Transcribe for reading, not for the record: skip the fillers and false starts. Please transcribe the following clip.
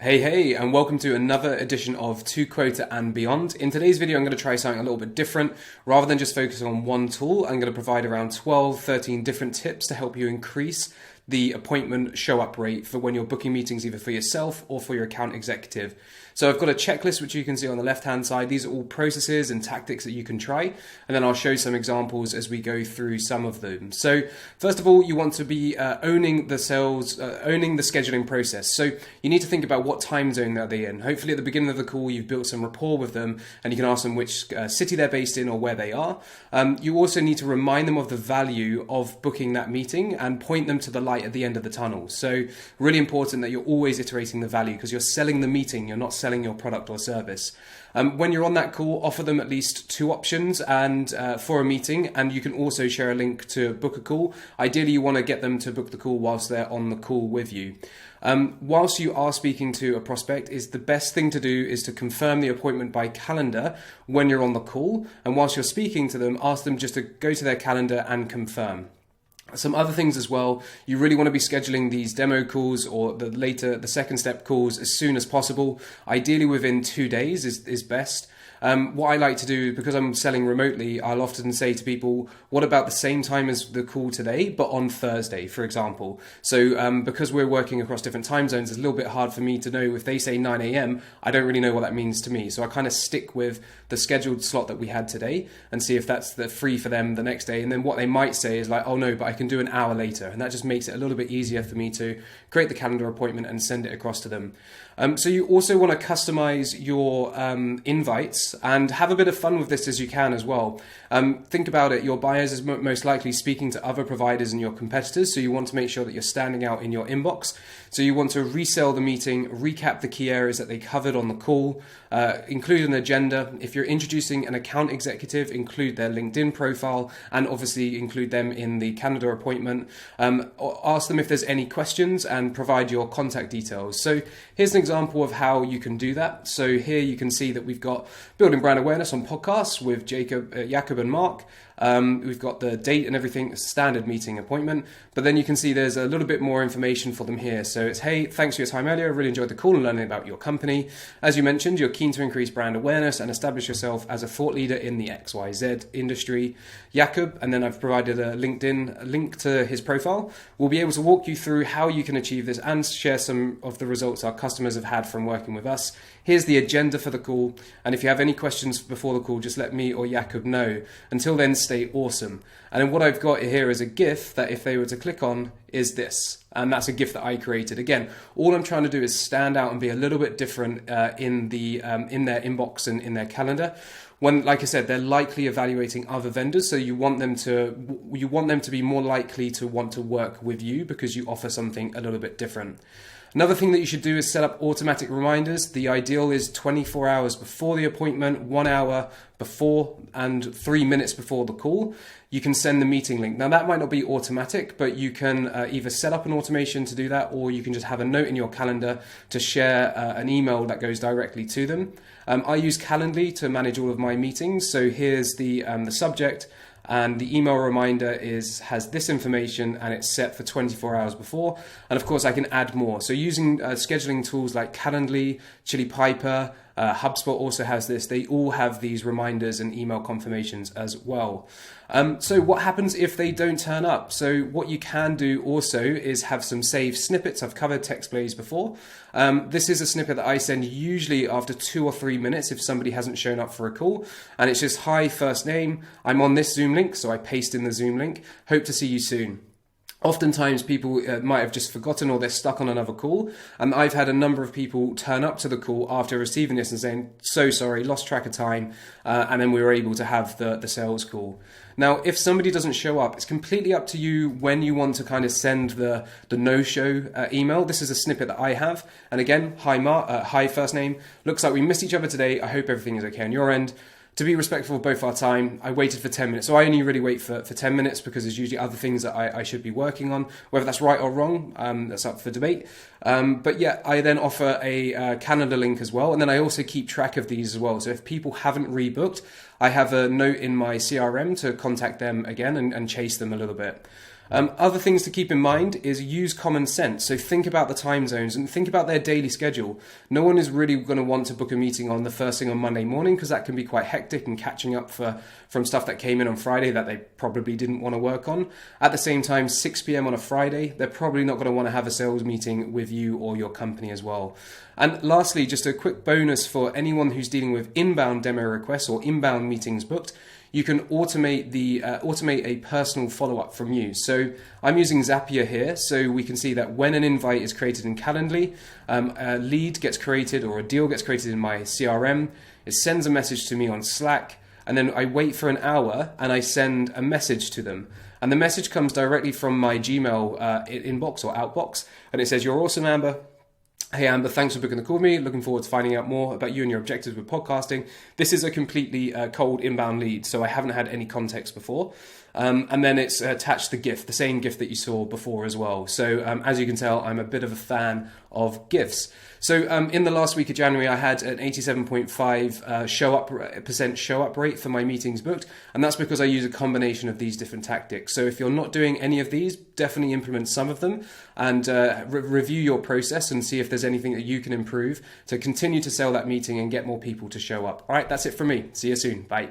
Hey, and welcome to another edition of To Quota and Beyond. In today's video, I'm going to try something a little bit different. Rather than just focusing on one tool, I'm going to provide around 12, 13 different tips to help you increase the appointment show-up rate for when you're booking meetings either for yourself or for your account executive. So I've got a checklist which you can see on the left-hand side. These are all processes and tactics that you can try, and then I'll show some examples as we go through some of them. So first of all, you want to be owning the scheduling process. So you need to think about what time zone are they in. Hopefully at the beginning of the call, you've built some rapport with them, and you can ask them which city they're based in or where they are. You also need to remind them of the value of booking that meeting and point them to the light at the end of the tunnel. So really important that you're always iterating the value because you're selling the meeting, you're not selling your product or service. When you're on that call, offer them at least two options and for a meeting, and you can also share a link to book a call. Ideally, you want to get them to book the call whilst they're on the call with you. Whilst you are speaking to a prospect, is the best thing to do is to confirm the appointment by calendar when you're on the call, and whilst you're speaking to them, ask them just to go to their calendar and confirm. Some other things as well, you really want to be scheduling these demo calls or the second step calls as soon as possible. Ideally within 2 days is best. What I like to do, because I'm selling remotely, I'll often say to people, what about the same time as the call today, but on Thursday, for example? So because we're working across different time zones, it's a little bit hard for me to know if they say 9 a.m., I don't really know what that means to me. So I kind of stick with the scheduled slot that we had today and see if that's free for them the next day. And then what they might say is like, oh no, but I can do an hour later. And that just makes it a little bit easier for me to create the calendar appointment and send it across to them. So you also want to customize your invites and have a bit of fun with this as you can as well. Think about it, your buyers is most likely speaking to other providers and your competitors, so you want to make sure that you're standing out in your inbox. So you want to resell the meeting, recap the key areas that they covered on the call, include an agenda. If you're introducing an account executive, include their LinkedIn profile and obviously include them in the calendar appointment. Ask them if there's any questions and provide your contact details. So here's an example of how you can do that. So here you can see that we've got building brand awareness on podcasts with Jacob and Mark. We've got the date and everything, standard meeting appointment, but then you can see there's a little bit more information for them here. So it's, hey, thanks for your time earlier. I really enjoyed the call and learning about your company. As you mentioned, you're keen to increase brand awareness and establish yourself as a thought leader in the XYZ industry. Jakob, and then I've provided a LinkedIn link to his profile. We'll be able to walk you through how you can achieve this and share some of the results our customers have had from working with us. Here's the agenda for the call, and if you have any questions before the call, just let me or Jakob know. Until then, stay awesome. And then what I've got here is a GIF that if they were to click on is this, and that's a GIF that I created. Again, all I'm trying to do is stand out and be a little bit different in their inbox and in their calendar. When, like I said, they're likely evaluating other vendors, so you want them to be more likely to want to work with you because you offer something a little bit different. Another thing that you should do is set up automatic reminders. The ideal is 24 hours before the appointment, 1 hour before, and 3 minutes before the call. You can send the meeting link. Now that might not be automatic, but you can either set up an automation to do that, or you can just have a note in your calendar to share an email that goes directly to them. I use Calendly to manage all of my meetings. So here's the subject. And the email reminder has this information and it's set for 24 hours before. And of course I can add more. So using scheduling tools like Calendly, Chili Piper, HubSpot also has this. They all have these reminders and email confirmations as well. So what happens if they don't turn up? So what you can do also is have some saved snippets. I've covered text plays before. This is a snippet that I send usually after 2 or 3 minutes if somebody hasn't shown up for a call. And it's just, hi, first name. I'm on this Zoom link, so I paste in the Zoom link. Hope to see you soon. Oftentimes people might have just forgotten or they're stuck on another call. And I've had a number of people turn up to the call after receiving this and saying, so sorry, lost track of time. And then we were able to have the sales call. Now, if somebody doesn't show up, it's completely up to you when you want to kind of send the no-show email. This is a snippet that I have. And again, hi, hi, first name. Looks like we missed each other today. I hope everything is okay on your end. To be respectful of both our time, I waited for 10 minutes. So I only really wait for 10 minutes because there's usually other things that I should be working on. Whether that's right or wrong, that's up for debate. But yeah, I then offer a calendar link as well. And then I also keep track of these as well. So if people haven't rebooked, I have a note in my CRM to contact them again and chase them a little bit. Other things to keep in mind is use common sense. So think about the time zones and think about their daily schedule. No one is really going to want to book a meeting on the first thing on Monday morning because that can be quite hectic and catching up from stuff that came in on Friday that they probably didn't want to work on. At the same time, 6 p.m. on a Friday, they're probably not going to want to have a sales meeting with you or your company as well. And lastly, just a quick bonus for anyone who's dealing with inbound demo requests or inbound meetings booked. You can automate a personal follow-up from you. So I'm using Zapier here, so we can see that when an invite is created in Calendly, a lead gets created or a deal gets created in my CRM, it sends a message to me on Slack, and then I wait for an hour and I send a message to them. And the message comes directly from my Gmail inbox or outbox, and it says, "You're awesome, Amber. Hey Amber, thanks for booking the call with me. Looking forward to finding out more about you and your objectives with podcasting." This is a completely cold inbound lead, so I haven't had any context before. And then it's attached the GIF, the same GIF that you saw before as well. So as you can tell, I'm a bit of a fan of GIFs. So in the last week of January, I had an 87.5% show up rate for my meetings booked. And that's because I use a combination of these different tactics. So if you're not doing any of these, definitely implement some of them and review your process and see if there's anything that you can improve to continue to sell that meeting and get more people to show up. All right, that's it from me. See you soon. Bye.